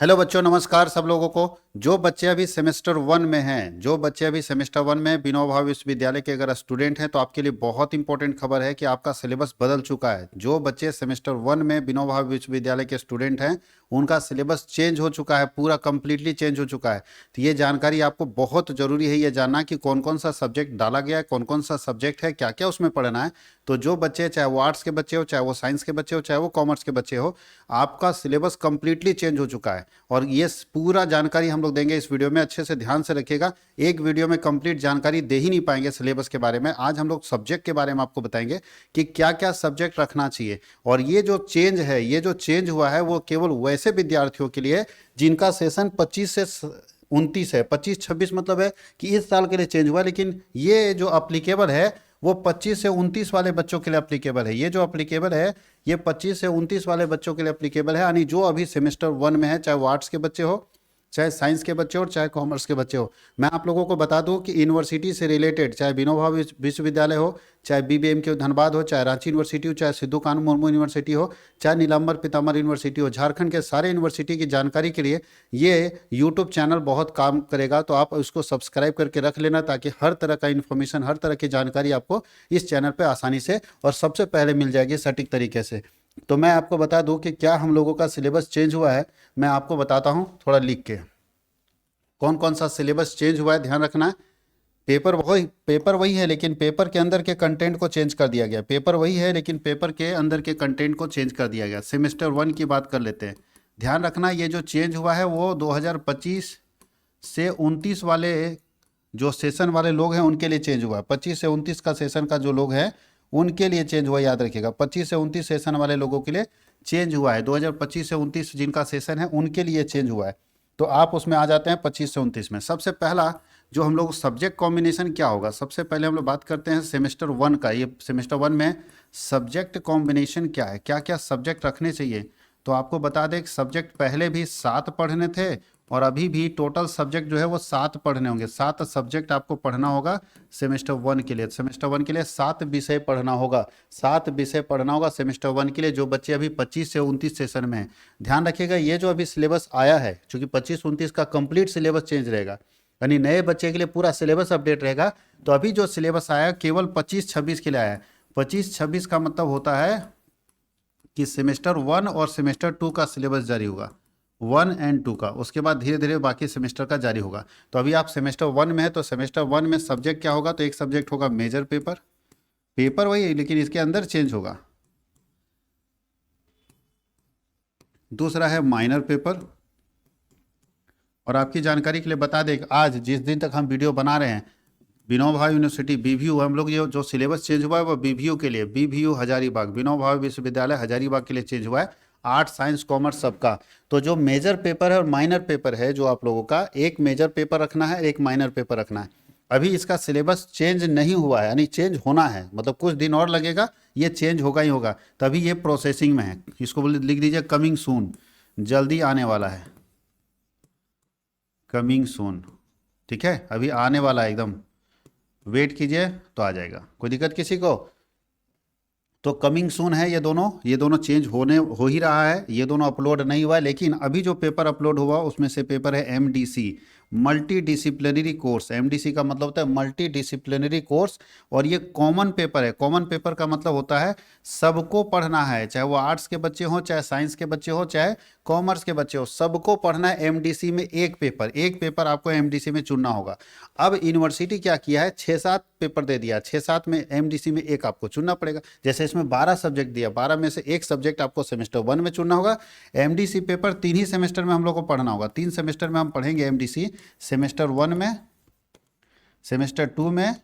Hello बच्चों, नमस्कार सब लोगों को। जो बच्चे अभी सेमेस्टर 1 में हैं, जो बच्चे अभी सेमेस्टर 1 में विनोबा भावे विश्वविद्यालय के अगर स्टूडेंट हैं तो आपके लिए बहुत इंपॉर्टेंट खबर है कि आपका सिलेबस बदल चुका है। जो बच्चे सेमेस्टर 1 में विनोबा भावे विश्वविद्यालय के स्टूडेंट हैं उनका सिलेबस चेंज हो चुका है, पूरा कंप्लीटली चेंज हो चुका है। तो ये जानकारी आपको बहुत जरूरी है, ये जानना कि कौन कौन सा सब्जेक्ट डाला गया है, कौन कौन सा सब्जेक्ट है, क्या क्या उसमें पढ़ना है। तो जो बच्चे, चाहे वो आर्ट्स के बच्चे हो, चाहे वो साइंस के बच्चे हो, चाहे वो कॉमर्स के बच्चे हो, आपका सिलेबस कंप्लीटली चेंज हो चुका है। और ये पूरा जानकारी हम लोग देंगे इस वीडियो में, अच्छे से ध्यान से रखिएगा। एक वीडियो में कंप्लीट जानकारी दे ही नहीं पाएंगे सिलेबस के बारे में। आज हम लोग सब्जेक्ट के बारे में आपको बताएंगे कि क्या क्या सब्जेक्ट रखना चाहिए। और ये जो चेंज है, ये जो चेंज हुआ है वो केवल वैसे विद्यार्थियों के लिए जिनका सेशन 25 से 29 है। 25-26 मतलब है कि इस साल के लिए चेंज हुआ, लेकिन ये जो अप्लीकेबल है वो 25 से 29 वाले बच्चों के लिए अप्लीकेबल है। ये जो अप्लीकेबल है ये 25 से 29 वाले बच्चों के लिए अप्लीकेबल है, यानी जो अभी सेमेस्टर 1 में है, चाहे वो आर्ट्स के बच्चे हो, चाहे साइंस के बच्चे हो, चाहे कॉमर्स के बच्चे हो। मैं आप लोगों को बता दूं कि यूनिवर्सिटी से रिलेटेड, चाहे विनोबा भावे विश्वविद्यालय हो, चाहे बीबीएम धनबाद हो, चाहे रांची यूनिवर्सिटी हो, चाहे सिद्धू कानू मुर्मू यूनिवर्सिटी हो, चाहे नीलांबर पीताम्बर यूनिवर्सिटी हो, झारखंड के सारे यूनिवर्सिटी की जानकारी के लिए ये यूट्यूब चैनल बहुत काम करेगा। तो आप उसको सब्सक्राइब करके रख लेना, ताकि हर तरह का इन्फॉर्मेशन, हर तरह की जानकारी आपको इस चैनल पर आसानी से और सबसे पहले मिल जाएगी सटीक तरीके से। तो मैं आपको बता दूं कि क्या हम लोगों का सिलेबस चेंज हुआ है। मैं आपको बताता हूं थोड़ा लिख के, कौन कौन सा सिलेबस चेंज हुआ है, ध्यान रखना है। पेपर वही है, लेकिन पेपर के अंदर के कंटेंट को चेंज कर दिया गया। पेपर वही है लेकिन पेपर के अंदर के कंटेंट को चेंज कर दिया गया। सेमेस्टर 1 की बात कर लेते हैं। ध्यान रखना, ये जो चेंज हुआ है वो 2025 से 29 वाले जो सेशन वाले लोग हैं उनके लिए चेंज हुआ है। 25 से 29 का सेशन का जो लोग हैं उनके लिए चेंज हुआ, याद रखिएगा। 25 से 29 सेशन वाले लोगों के लिए चेंज हुआ है। 2025 से 29 जिनका सेशन है उनके लिए चेंज हुआ है। तो आप उसमें आ जाते हैं 25 से 29 में। सबसे पहला जो हम लोग सब्जेक्ट कॉम्बिनेशन क्या होगा, सबसे पहले हम लोग बात करते हैं सेमेस्टर 1 का। ये सेमेस्टर 1 में सब्जेक्ट कॉम्बिनेशन क्या है, क्या क्या सब्जेक्ट रखने चाहिए। तो आपको बता दें कि सब्जेक्ट पहले भी 7 पढ़ने थे और अभी भी टोटल सब्जेक्ट जो है वो 7 पढ़ने होंगे। 7 सब्जेक्ट आपको पढ़ना होगा सेमेस्टर 1 के लिए। सेमेस्टर 1 के लिए 7 विषय पढ़ना होगा। 7 विषय पढ़ना होगा सेमेस्टर 1 के लिए, जो बच्चे अभी 25 से 29 सेशन में हैं। ध्यान रखिएगा, ये जो अभी सिलेबस आया है, चूंकि 25-29 का कंप्लीट सिलेबस चेंज रहेगा, यानी नए बच्चे के लिए पूरा सिलेबस अपडेट रहेगा। तो अभी जो सिलेबस आया केवल 25-26 के लिए आया है। 25-26 का मतलब होता है कि सेमेस्टर 1 और सेमेस्टर 2 का सिलेबस जारी होगा, 1 एंड 2 का। उसके बाद धीरे धीरे बाकी सेमेस्टर का जारी होगा। तो अभी आप सेमेस्टर 1 में है, तो सेमेस्टर 1 में सब्जेक्ट क्या होगा, तो एक सब्जेक्ट होगा मेजर पेपर। पेपर वही है लेकिन इसके अंदर चेंज होगा। दूसरा है माइनर पेपर। और आपकी जानकारी के लिए बता दें कि आज जिस दिन तक हम वीडियो बना रहे हैं, विनोबा भावे यूनिवर्सिटी बीवीयू, हम लोग ये जो सिलेबस चेंज हुआ है वो बीवीयू के लिए, बीवीयू हजारीबाग, विनोबा भावे विश्वविद्यालय हजारीबाग के लिए चेंज हुआ है। आर्ट साइंस कॉमर्स सबका। तो जो मेजर पेपर है और माइनर पेपर है, जो आप लोगों का एक मेजर पेपर रखना है, एक माइनर पेपर रखना है। अभी इसका सिलेबस चेंज नहीं हुआ है, यानी चेंज होना है, मतलब कुछ दिन और लगेगा, ये चेंज होगा ही होगा। तभी ये प्रोसेसिंग में है। इसको बोले, लिख दीजिए कमिंग सून, जल्दी आने वाला है, कमिंग सून। ठीक है, अभी आने वाला है एकदम, वेट कीजिए तो आ जाएगा। कोई दिक्कत किसी को? तो कमिंग सून है, ये दोनों चेंज हो ही रहा है। ये दोनों अपलोड नहीं हुआ है, लेकिन अभी जो पेपर अपलोड हुआ उसमें से पेपर है MDC, multi disciplinary course. MDC का मतलब होता है मल्टी डिसिप्लिनरी कोर्स, और ये कॉमन पेपर है। कॉमन पेपर का मतलब होता है सबको पढ़ना है, चाहे वो आर्ट्स के बच्चे हों, चाहे साइंस के बच्चे हों, चाहे कॉमर्स के बच्चे हो, सबको पढ़ना है एमडीसी में। एक पेपर आपको एमडीसी में चुनना होगा। अब यूनिवर्सिटी क्या किया है, 6-7 पेपर दे दिया, 6-7 में एमडीसी में एक आपको चुनना पड़ेगा। जैसे इसमें 12 सब्जेक्ट दिया, 12 में से एक सब्जेक्ट आपको सेमेस्टर 1 में चुनना होगा। एमडीसी पेपर 3 ही सेमेस्टर में हम लोग को पढ़ना होगा। 3 सेमेस्टर में हम पढ़ेंगे एमडीसी, सेमेस्टर 1 में, सेमेस्टर 2 में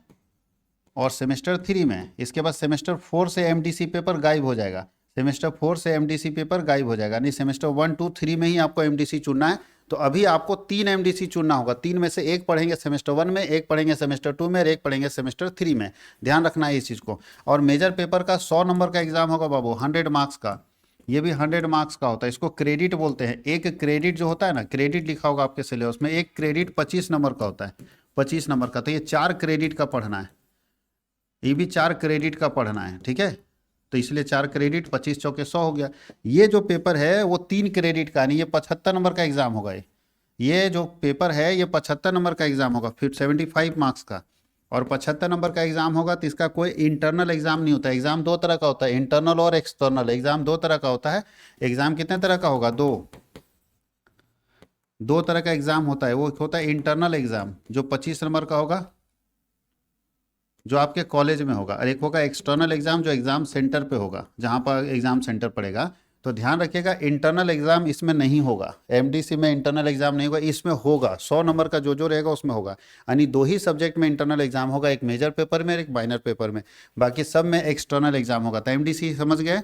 और सेमेस्टर 3 में। इसके बाद सेमेस्टर 4 से एमडीसी पेपर गायब हो जाएगा। सेमेस्टर 4 से एमडीसी पेपर गायब हो जाएगा, नहीं सेमेस्टर 1, 2, 3 में ही आपको एमडीसी चुनना है। तो अभी आपको 3 एमडीसी चुनना होगा। 3 में से एक पढ़ेंगे सेमेस्टर 1 में, एक पढ़ेंगे सेमेस्टर 2 में और एक पढ़ेंगे सेमेस्टर 3 में। ध्यान रखना है इस चीज़ को। और मेजर पेपर का 100 नंबर का एग्जाम होगा बाबू, 100 मार्क्स का। ये भी 100 मार्क्स का होता है, इसको क्रेडिट बोलते हैं। एक क्रेडिट जो होता है ना, क्रेडिट लिखा होगा आपके सिलेबस में, एक क्रेडिट 25 नंबर का होता है, 25 नंबर का। तो ये 4 क्रेडिट का पढ़ना है, ये भी 4 क्रेडिट का पढ़ना है। ठीक है, तो इसलिए 4 क्रेडिट, 25 चौके 100 हो गया। ये जो पेपर है वो 3 क्रेडिट का नहीं, ये 75 नंबर का एग्जाम होगा। ये जो पेपर है ये 75 नंबर का एग्जाम होगा, फिर 75 मार्क्स का, और 75 नंबर का एग्जाम होगा। तो इसका कोई इंटरनल एग्जाम नहीं होता। एग्जाम दो तरह का होता है, इंटरनल और एक्सटर्नल। एग्जाम दो तरह का होता है। एग्जाम कितने तरह का होगा? दो तरह का एग्जाम होता है। वो होता है इंटरनल एग्जाम जो 25 नंबर का होगा, जो आपके कॉलेज में होगा, और एक होगा एक्सटर्नल एग्जाम जो एग्जाम सेंटर पे होगा, जहां पर एग्जाम सेंटर पड़ेगा। तो ध्यान रखिएगा, इंटरनल एग्जाम इसमें नहीं होगा। एमडीसी में इंटरनल एग्जाम नहीं होगा, इसमें होगा 100 नंबर का जो रहेगा उसमें होगा। यानी 2 ही सब्जेक्ट में इंटरनल एग्जाम होगा, एक मेजर पेपर में और एक माइनर पेपर में। बाकी सब में एक्सटर्नल एग्जाम होगा। तो एमडीसी समझ गए,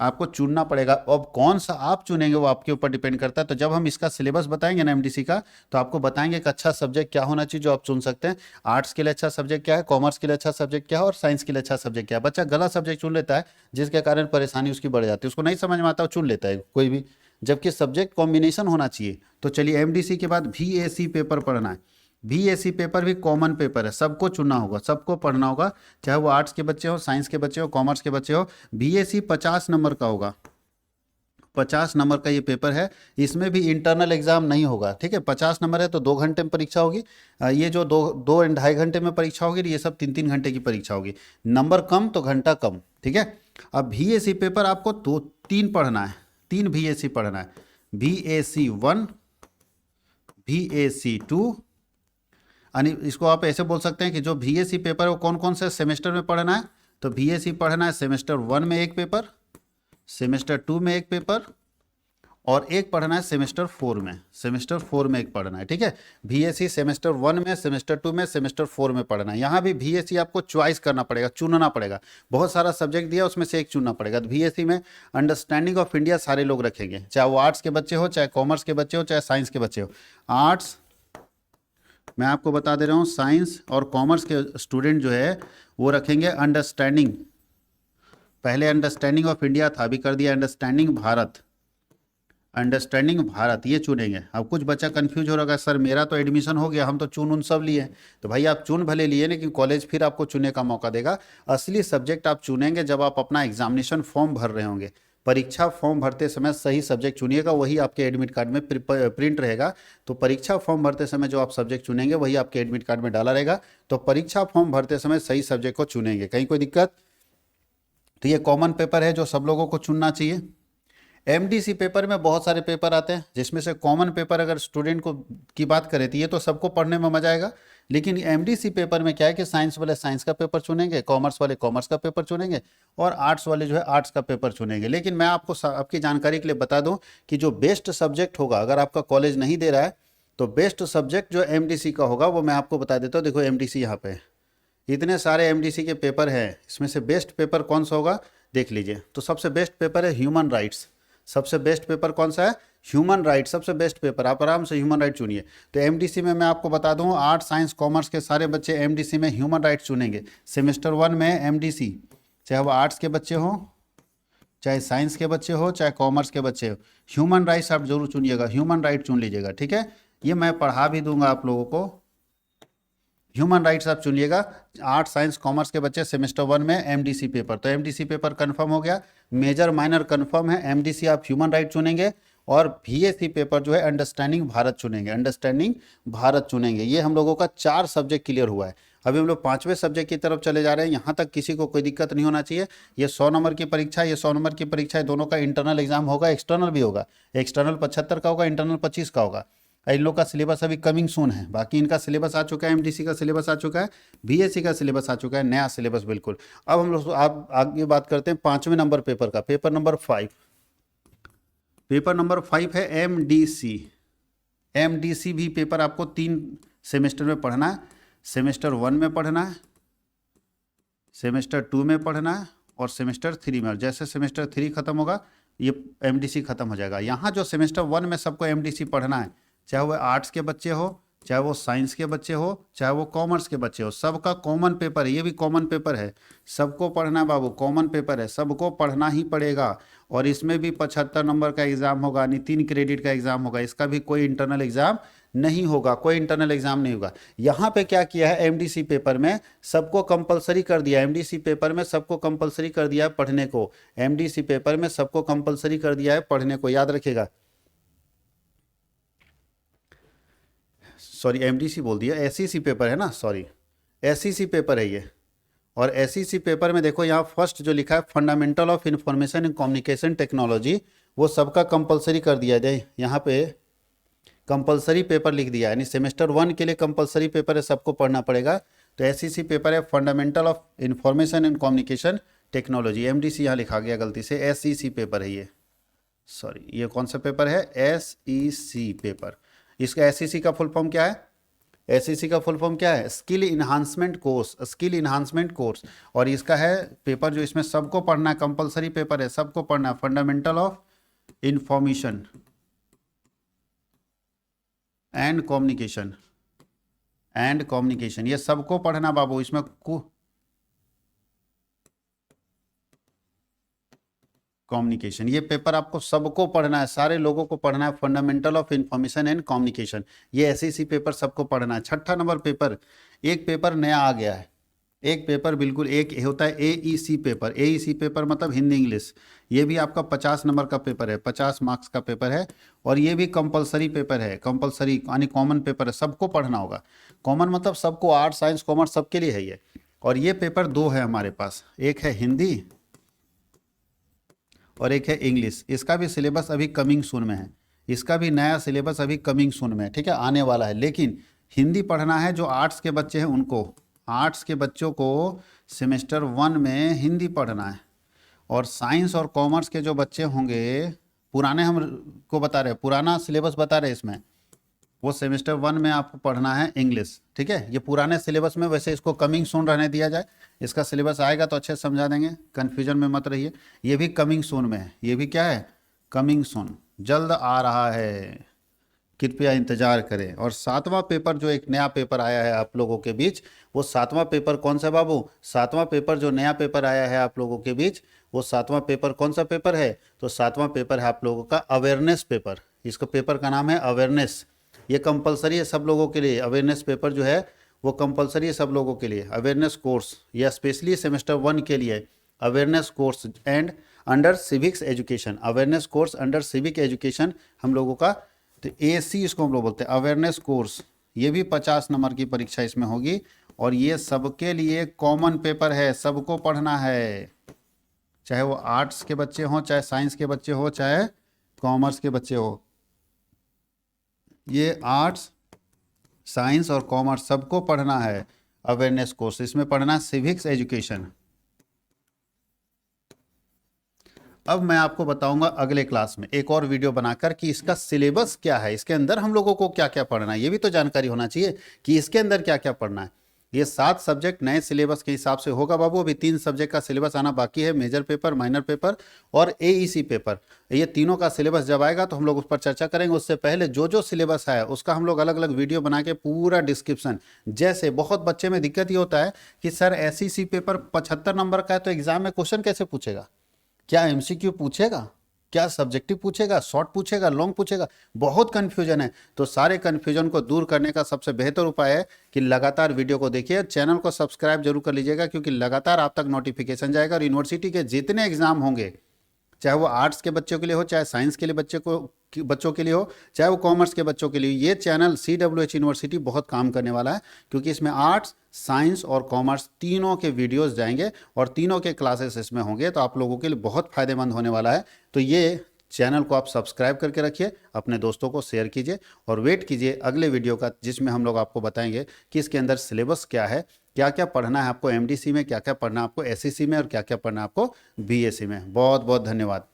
आपको चुनना पड़ेगा। अब कौन सा आप चुनेंगे वो आपके ऊपर डिपेंड करता है। तो जब हम इसका सिलेबस बताएंगे ना एमडीसी का, तो आपको बताएंगे कि अच्छा सब्जेक्ट क्या होना चाहिए जो आप चुन सकते हैं। आर्ट्स के लिए अच्छा सब्जेक्ट क्या है, कॉमर्स के लिए अच्छा सब्जेक्ट क्या है, और साइंस के लिए अच्छा सब्जेक्ट क्या है। बच्चा गलत सब्जेक्ट चुन लेता है, जिसके कारण परेशानी उसकी बढ़ जाती है, उसको नहीं समझ में आता, वो चुन लेता है कोई भी, जबकि सब्जेक्ट कॉम्बिनेशन होना चाहिए। तो चलिए, एमडीसी के बाद VAC पेपर पढ़ना है। VAC पेपर भी कॉमन पेपर है, सबको चुनना होगा, सबको पढ़ना होगा, चाहे वो आर्ट्स के बच्चे हो, साइंस के बच्चे हो, कॉमर्स के बच्चे हो। VAC 50 नंबर का होगा, 50 नंबर का ये पेपर है। इसमें भी इंटरनल एग्जाम नहीं होगा, ठीक है। 50 नंबर है तो 2 घंटे में परीक्षा होगी। ये जो दो 2.5 घंटे में परीक्षा होगी, ये सब 3-3 घंटे की परीक्षा होगी। नंबर कम तो घंटा कम, ठीक है। अब VAC पेपर आपको 3 पढ़ना है, 3 VAC पढ़ना है। VAC 1, VAC 2, यानी इसको आप ऐसे बोल सकते हैं कि जो VAC पेपर है वो कौन कौन से सेमेस्टर में पढ़ना है। तो VAC पढ़ना है सेमेस्टर 1 में एक पेपर, सेमेस्टर 2 में एक पेपर, और एक पढ़ना है सेमेस्टर 4 में। सेमेस्टर 4 में एक पढ़ना है, ठीक है। VAC सेमेस्टर 1 में, सेमेस्टर 2 में, सेमेस्टर 4 में पढ़ना है। यहाँ भी VAC आपको चॉइस करना पड़ेगा, चुनना पड़ेगा। बहुत सारा सब्जेक्ट दिया, उसमें से एक चुनना पड़ेगा। तो VAC में अंडरस्टैंडिंग ऑफ इंडिया सारे लोग रखेंगे, चाहे वो आर्ट्स के बच्चे हो, चाहे कॉमर्स के बच्चे हो, चाहे साइंस के बच्चे हो। आर्ट्स, मैं आपको बता दे रहा हूँ, साइंस और कॉमर्स के स्टूडेंट जो है वो रखेंगे अंडरस्टैंडिंग। पहले अंडरस्टैंडिंग ऑफ इंडिया था, अभी कर दिया अंडरस्टैंडिंग भारत। अंडरस्टैंडिंग भारत ये चुनेंगे। अब कुछ बच्चा कंफ्यूज हो रहा है, सर मेरा तो एडमिशन हो गया, हम तो चुन उन सब लिए। तो भाई आप चुन भले लिए, लेकिन कॉलेज फिर आपको चुनने का मौका देगा। असली सब्जेक्ट आप चुनेंगे जब आप अपना एग्जामिनेशन फॉर्म भर रहे होंगे। परीक्षा फॉर्म भरते समय सही सब्जेक्ट चुनिएगा, वही आपके एडमिट कार्ड में प्रिंट रहेगा। तो परीक्षा फॉर्म भरते समय जो आप सब्जेक्ट चुनेंगे वही आपके एडमिट कार्ड में डाला रहेगा। तो परीक्षा फॉर्म भरते समय सही सब्जेक्ट को चुनेंगे, कहीं कोई दिक्कत। तो ये कॉमन पेपर है जो सब लोगों को चुनना चाहिए। एमडीसी पेपर में बहुत सारे पेपर आते हैं, जिसमें से कॉमन पेपर अगर स्टूडेंट को की बात करें तो ये तो सबको पढ़ने में मजा आएगा। लेकिन एमडीसी पेपर में क्या है कि साइंस वाले साइंस का पेपर चुनेंगे, कॉमर्स वाले कॉमर्स का पेपर चुनेंगे, और आर्ट्स वाले जो है आर्ट्स का पेपर चुनेंगे। लेकिन मैं आपको आपकी जानकारी के लिए बता दूं कि जो बेस्ट सब्जेक्ट होगा, अगर आपका कॉलेज नहीं दे रहा है तो बेस्ट सब्जेक्ट जो एमडीसी का होगा वो मैं आपको बता देता हूँ। देखो एमडीसी यहाँ पे इतने सारे एमडीसी के पेपर हैं, इसमें से बेस्ट पेपर कौन सा होगा देख लीजिए। तो सबसे बेस्ट पेपर है ह्यूमन राइट्स। सबसे बेस्ट पेपर कौन सा है? Human right. सबसे बेस्ट पेपर, आप आराम से ह्यूमन राइट चुनिए। तो एमडीसी में मैं आपको बता दूं, आर्ट्स साइंस कॉमर्स के सारे बच्चे एमडीसी में ह्यूमन राइट चुनेंगे। सेमेस्टर 1 में एमडीसी, चाहे वो आर्ट्स के बच्चे हो, चाहे साइंस के बच्चे हो, चाहे कॉमर्स के बच्चे हो, ह्यूमन राइट्स आप जरूर चुनिएगा, ह्यूमन राइट चुन लीजिएगा, ठीक है। ये मैं पढ़ा भी दूंगा आप लोगों को। ह्यूमन राइट्स आप चुनिएगा। आर्ट्स साइंस कॉमर्स के बच्चे सेमेस्टर 1 में एमडीसी पेपर, तो एमडीसी पेपर कंफर्म हो गया। मेजर माइनर कंफर्म है। एमडीसी आप ह्यूमन राइट चुनेंगे, और VAC पेपर जो है अंडरस्टैंडिंग भारत चुनेंगे, अंडरस्टैंडिंग भारत चुनेंगे। ये हम लोगों का 4 सब्जेक्ट क्लियर हुआ है। अभी हम लोग 5वें सब्जेक्ट की तरफ चले जा रहे हैं। यहाँ तक किसी को कोई दिक्कत नहीं होना चाहिए। ये 100 नंबर की परीक्षा, ये 100 नंबर की परीक्षा है, दोनों का इंटरनल एग्जाम होगा, एक्सटर्नल भी होगा। एक्सटर्नल 75 का होगा, इंटरनल 25 का होगा। इन लोग का सिलेबस अभी कमिंग सून है। बाकी इनका सिलेबस आ चुका है, एमडीसी का सिलेबस आ चुका है, VAC का सिलेबस आ चुका है, नया सिलेबस बिल्कुल। अब हम लोग आप आगे बात करते हैं 5वें नंबर पेपर का, पेपर नंबर 5। पेपर नंबर 5 है एमडीसी। एमडीसी भी पेपर आपको 3 सेमेस्टर में पढ़ना है। सेमेस्टर 1 में पढ़ना है, सेमेस्टर 2 में पढ़ना है, और सेमेस्टर 3 में। जैसे सेमेस्टर 3 खत्म होगा ये एमडीसी खत्म हो जाएगा। यहाँ जो सेमेस्टर 1 में सबको एमडीसी पढ़ना है, चाहे वो आर्ट्स के बच्चे हो, चाहे वो साइंस के बच्चे हो, चाहे वो कॉमर्स के बच्चे हो, सबका कॉमन पेपर है। ये भी कॉमन पेपर है, सबको पढ़ना है बाबू, कॉमन पेपर है, सबको पढ़ना ही पड़ेगा। और इसमें भी 75 नंबर का एग्जाम होगा, यानी 3 क्रेडिट का एग्जाम होगा। इसका भी कोई इंटरनल एग्जाम नहीं होगा, कोई इंटरनल एग्जाम नहीं होगा। यहाँ पे क्या किया है, एमडीसी पेपर में सबको कंपलसरी कर दिया, एमडीसी पेपर में सबको कंपलसरी कर दिया है पढ़ने को, एमडीसी पेपर में सबको कंपलसरी कर दिया है पढ़ने को, याद रखिएगा। सॉरी एमडीसी बोल दिया, एसईसी पेपर है ना, सॉरी एसईसी पेपर है ये। और एसईसी पेपर में देखो यहाँ फर्स्ट जो लिखा है fundamental of information and communication technology, वो सबका कंपलसरी कर दिया जाए, यहाँ पे कंपलसरी पेपर लिख दिया, यानी सेमेस्टर 1 के लिए कंपलसरी पेपर है, सबको पढ़ना पड़ेगा। तो एसईसी पेपर है fundamental of information and communication technology, MDC यहाँ लिखा गया गलती से, एसईसी पेपर है ये, सॉरी ये कौन सा पेपर है, एसईसी पेपर। इसका एसईसी का फुल फॉर्म क्या है, एसईसी का फुल फॉर्म क्या है, skill enhancement course, skill enhancement course. और इसका है पेपर जो इसमें सबको पढ़ना है, कंपलसरी पेपर है, सबको पढ़ना है, fundamental of information and communication, and communication, ये सबको पढ़ना बाबू, इसमें कम्युनिकेशन, ये पेपर आपको सबको पढ़ना है, सारे लोगों को पढ़ना है, fundamental of information and communication, ये एसईसी पेपर सबको पढ़ना है। छठा नंबर पेपर, एक पेपर नया आ गया है, एक पेपर बिल्कुल एक होता है एईसी पेपर, एईसी पेपर मतलब हिंदी इंग्लिश, ये भी आपका 50 नंबर का पेपर है, 50 मार्क्स का पेपर है, और ये भी कंपलसरी पेपर है, कंपलसरी यानी कॉमन पेपर है, सबको पढ़ना होगा। कॉमन मतलब सबको, आर्ट साइंस कॉमर्स सबके लिए है ये। और ये पेपर दो है हमारे पास, एक है हिंदी और एक है इंग्लिश। इसका भी सिलेबस अभी कमिंग सून में है, इसका भी नया सिलेबस अभी कमिंग सून में है, ठीक है, आने वाला है। लेकिन हिंदी पढ़ना है जो आर्ट्स के बच्चे हैं उनको, आर्ट्स के बच्चों को सेमेस्टर 1 में हिंदी पढ़ना है। और साइंस और कॉमर्स के जो बच्चे होंगे, पुराने हम को बता रहे हैं, पुराना सिलेबस बता रहे हैं इसमें, वो सेमेस्टर 1 में आपको पढ़ना है इंग्लिश, ठीक है, ये पुराने सिलेबस में, वैसे इसको कमिंग सून रहने दिया जाए, इसका सिलेबस आएगा तो अच्छे से समझा देंगे, कन्फ्यूजन में मत रहिए। ये भी कमिंग सून में है, ये भी क्या है, कमिंग सून, जल्द आ रहा है, कृपया इंतजार करें। और 7वां पेपर जो एक नया पेपर आया है आप लोगों के बीच, वो 7वां पेपर कौन सा बाबू, 7वां पेपर जो नया पेपर आया है आप लोगों के बीच, वो 7वां पेपर कौन सा पेपर है, तो 7वां पेपर है आप लोगों का अवेयरनेस पेपर। इसका पेपर का नाम है अवेयरनेस, ये कंपलसरी है सब लोगों के लिए, अवेयरनेस पेपर जो है वो कंपलसरी है सब लोगों के लिए। अवेयरनेस कोर्स या स्पेशली सेमेस्टर 1 के लिए awareness course and under civics education, awareness course under civic education हम लोगों का, तो एसी इसको हम लोग बोलते हैं, अवेयरनेस कोर्स। ये भी 50 नंबर की परीक्षा इसमें होगी, और ये सबके लिए कॉमन पेपर है, सबको पढ़ना है, चाहे वो आर्ट्स के बच्चे हों, चाहे साइंस के बच्चे हो, चाहे कॉमर्स के बच्चे हो। ये आर्ट्स साइंस और कॉमर्स सबको पढ़ना है अवेयरनेस कोर्स, इसमें पढ़ना सिविक्स एजुकेशन। अब मैं आपको बताऊंगा अगले क्लास में एक और वीडियो बनाकर कि इसका सिलेबस क्या है, इसके अंदर हम लोगों को क्या क्या पढ़ना है, ये भी तो जानकारी होना चाहिए कि इसके अंदर क्या क्या पढ़ना है। ये 7 सब्जेक्ट नए सिलेबस के हिसाब से होगा बाबू, अभी 3 सब्जेक्ट का सिलेबस आना बाकी है, मेजर पेपर, माइनर पेपर और एईसी पेपर। ये तीनों का सिलेबस जब आएगा तो हम लोग उस पर चर्चा करेंगे। उससे पहले जो जो सिलेबस है उसका हम लोग अलग अलग वीडियो बना के पूरा डिस्क्रिप्शन, जैसे बहुत बच्चे में दिक्कत ये होता है कि सर एसईसी पेपर 75 नंबर का है तो एग्जाम में क्वेश्चन कैसे पूछेगा, क्या एमसीक्यू पूछेगा, क्या सब्जेक्टिव पूछेगा, शॉर्ट पूछेगा, लॉन्ग पूछेगा, बहुत कन्फ्यूजन है। तो सारे कन्फ्यूजन को दूर करने का सबसे बेहतर उपाय है कि लगातार वीडियो को देखिए, चैनल को सब्सक्राइब जरूर कर लीजिएगा, क्योंकि लगातार आप तक नोटिफिकेशन जाएगा। और यूनिवर्सिटी के जितने एग्जाम होंगे, चाहे वो आर्ट्स के बच्चों के लिए हो, चाहे साइंस के लिए बच्चों के लिए हो, चाहे वो कॉमर्स के बच्चों के लिए, ये चैनल CWH यूनिवर्सिटी बहुत काम करने वाला है, क्योंकि इसमें आर्ट्स साइंस और कॉमर्स तीनों के वीडियोस जाएंगे और तीनों के क्लासेस इसमें होंगे, तो आप लोगों के लिए बहुत फायदेमंद होने वाला है। तो ये चैनल को आप सब्सक्राइब करके रखिए, अपने दोस्तों को शेयर कीजिए और वेट कीजिए अगले वीडियो का, जिसमें हम लोग आपको बताएंगे कि इसके अंदर सिलेबस क्या है, क्या क्या पढ़ना है आपको एमडीसी में, क्या क्या पढ़ना है आपको एसईसी में और क्या क्या पढ़ना है आपको बीएससी में। बहुत बहुत धन्यवाद।